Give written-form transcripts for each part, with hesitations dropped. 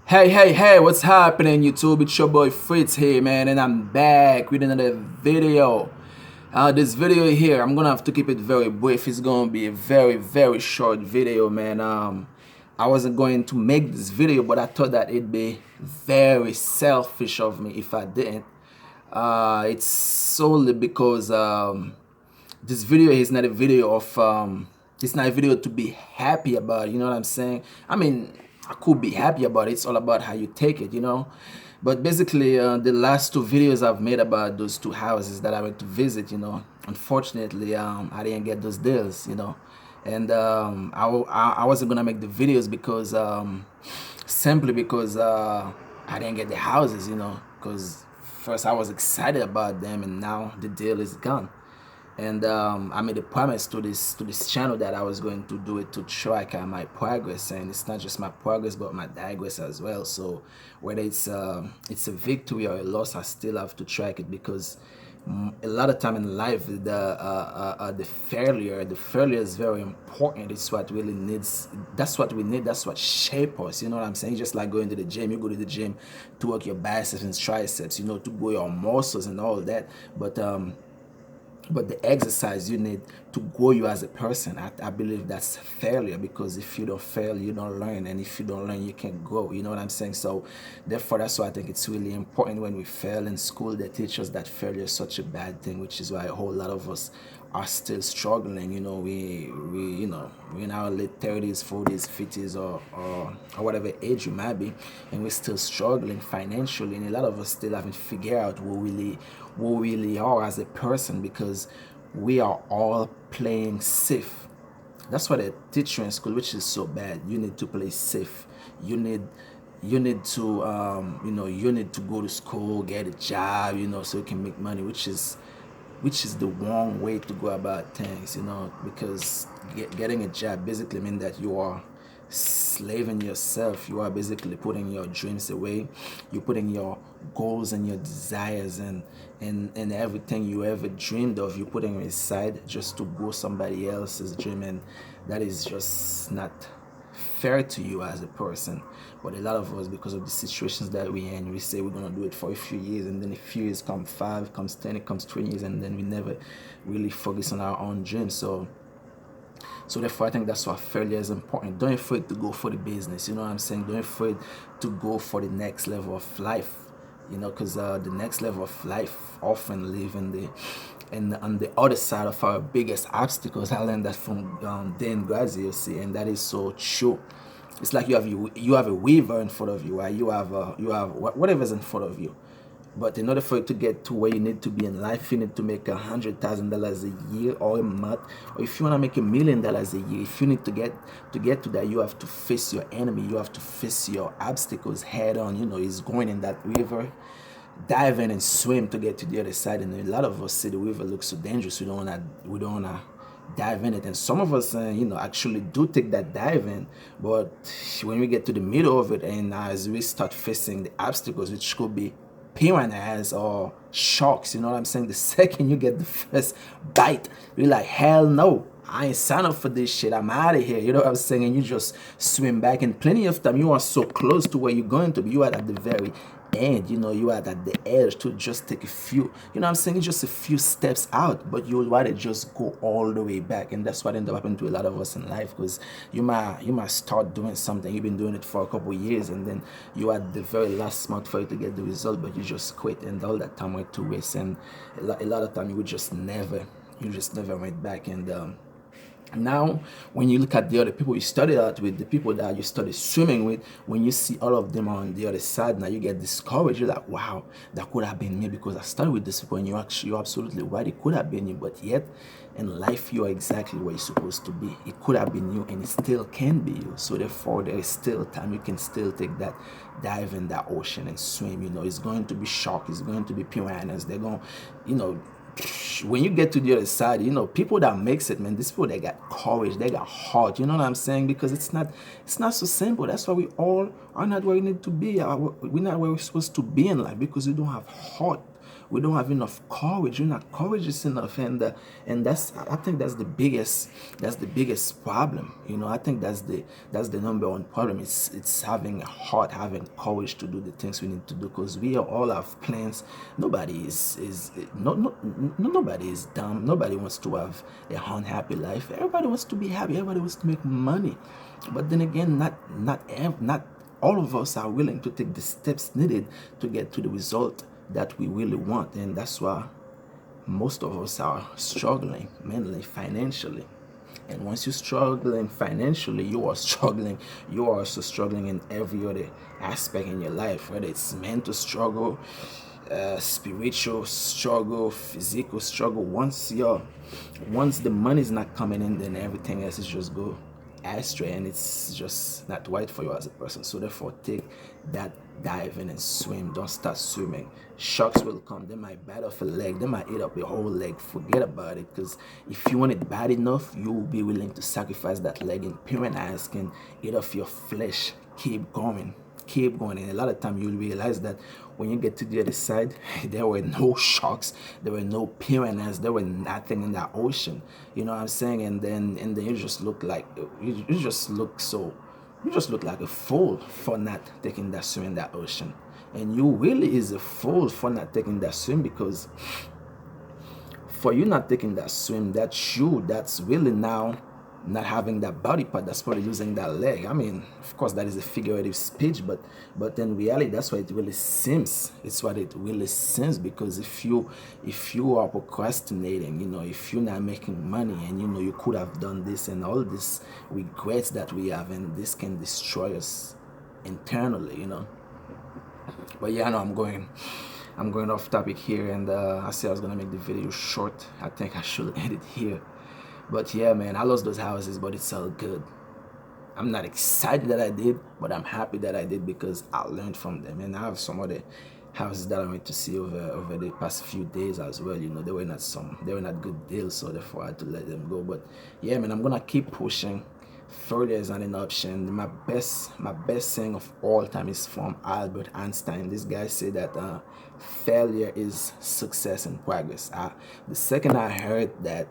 Hey, what's happening, YouTube? It's your boy Fritz here, man, and I'm back with another video. This video here, I'm gonna have to keep it very brief. It's gonna be a very short video, man. I wasn't going to make this video, but I thought that it'd be very selfish of me if I didn't. It's solely because this video is not a video of it's not a video to be happy about, you know what I'm saying? I mean, I could be happy about it. It's all about how you take it, you know. But basically, the last two videos I've made about those two houses that I went to visit, you know, unfortunately, I didn't get those deals, you know. And I wasn't gonna make the videos because simply because I didn't get the houses, you know, because first I was excited about them, and now the deal is gone. And I made a promise to this channel that I was going to do it to track my progress, and it's not just my progress but my digress as well. So whether it's a victory or a loss, I still have to track it, because a lot of time in life the failure is very important. It's what really needs, that's what we need, that's what shape us, you know what I'm saying? Just like going to the gym, you go to the gym to work your biceps and triceps, you know, to grow your muscles and all that, but the exercise you need to grow you as a person, I believe that's failure, because if you don't fail, you don't learn, and if you don't learn, you can't grow, you know what I'm saying? So therefore, that's why I think it's really important when we fail in school, they teach us that failure is such a bad thing, which is why a whole lot of us are still struggling. You know, we're in our late 30s, 40s, 50s, or whatever age you might be, and we're still struggling financially, and a lot of us still haven't figured out who we really are as a person, because we are all playing safe. That's what they teach you in school, which is so bad. You need to play safe. You need to you need to go to school, get a job, you know, so you can make money, which is the wrong way to go about things, you know, because getting a job basically means that you are slaving yourself. You are basically putting your dreams away. You're putting your goals and your desires and everything you ever dreamed of, you're putting it aside just to go somebody else's dream, and that is just not fair to you as a person. But a lot of us, because of the situations that we're in, we say we're gonna do it for a few years, and then a few years come 5, comes 10, it comes 20 years, and then we never really focus on our own dreams. So therefore, I think that's why failure is important. Don't afraid to go for the business, you know what I'm saying? Don't afraid to go for the next level of life, you know, because the next level of life often live on the other side of our biggest obstacles. I learned that from Dan Graziosi, and that is so true. It's like you have a weaver in front of you, right? You have whatever's in front of you. But in order for you to get to where you need to be in life, you need to make $100,000 a year or a month. Or if you want to make $1,000,000 a year, if you need to get to that, you have to face your enemy. You have to face your obstacles head on. You know, it's going in that river, dive in and swim to get to the other side. And a lot of us see the river looks so dangerous. We don't wanna dive in it, and some of us actually do take that dive in, but when we get to the middle of it, and as we start facing the obstacles, which could be piranhas or sharks, you know what I'm saying, the second you get the first bite, you're like, hell no, I ain't signed up for this shit, I'm out of here, you know what I'm saying? And you just swim back, and plenty of time you are so close to where you're going to be, you are at the very end, you know, you are at the edge to just take a few, you know what I'm saying, just a few steps out, but you would rather just go all the way back. And that's what ended up happening to a lot of us in life, because you might start doing something, you've been doing it for a couple of years, and then you are at the very last month for you to get the result, but you just quit, and all that time went to waste, and a lot of time you just never went back. And now when you look at the other people you started out with, the people that you started swimming with, when you see all of them on the other side, now you get discouraged. You're like, wow, that could have been me, because I started with this people, and you're absolutely right, it could have been you. But yet in life, you are exactly where you're supposed to be. It could have been you, and it still can be you. So therefore, there is still time. You can still take that dive in that ocean and swim. You know, it's going to be sharks, it's going to be piranhas, they're going, you know, when you get to the other side, you know, people that makes it, man, these people, they got courage, they got heart, you know what I'm saying? Because it's not so simple. That's why we all are not where we need to be. We're not where we're supposed to be in life, because we don't have heart. we don't have enough courage. We're not courageous enough, and I think that's the biggest problem. I think that's the number one problem. It's having a heart, having courage to do the things we need to do, because we all have plans. Nobody is nobody is dumb. Nobody wants to have a unhappy life. Everybody wants to be happy. Everybody wants to make money. But then again, not all of us are willing to take the steps needed to get to the result that we really want. And that's why most of us are struggling, mainly financially. And once you're struggling financially, you are also struggling in every other aspect in your life, whether it's mental struggle, spiritual struggle, physical struggle. Once the money is not coming in, then everything else is just go astray, and it's just not right for you as a person. So therefore, take that dive in and swim. Don't start swimming. Sharks will come. They might bite off a leg. They might eat up your whole leg. Forget about it, because if you want it bad enough, you will be willing to sacrifice that leg, and piranhas can eat off your flesh. Keep going. And a lot of time you'll realize that when you get to the other side, there were no sharks, there were no piranhas, there were nothing in that ocean. You know what I'm saying? And then you just look like you just look like a fool for not taking that swim in that ocean. And you really is a fool for not taking that swim, because for you not taking that swim, that's really now not having that body part, that's probably using that leg. I mean, of course, that is a figurative speech, but in reality, that's what it really seems. It's what it really seems, because if you are procrastinating, if you're not making money, and you could have done this, and all this regrets that we have, and this can destroy us internally. But yeah, I know I'm going off topic here, and I said I was gonna make the video short. I think I should end it here. But yeah, man, I lost those houses, but it's all good. I'm not excited that I did, but I'm happy that I did, because I learned from them. And I have some other houses that I went to see over the past few days as well. They were not good deals, so therefore I had to let them go. But yeah, man, I'm gonna keep pushing. Failure is not an option. My best saying of all time is from Albert Einstein. This guy said that failure is success in progress. The second I heard that,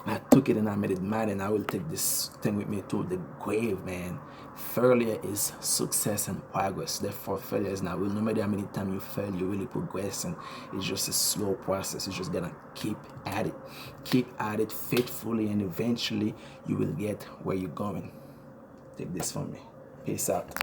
I took it and I made it mine, and I will take this thing with me to the grave, man. Failure is success and progress. Therefore, failure is not real. No matter how many times you fail, you really progress, and it's just a slow process. You're just gonna keep at it faithfully, and eventually you will get where you're going. Take this from me. Peace out.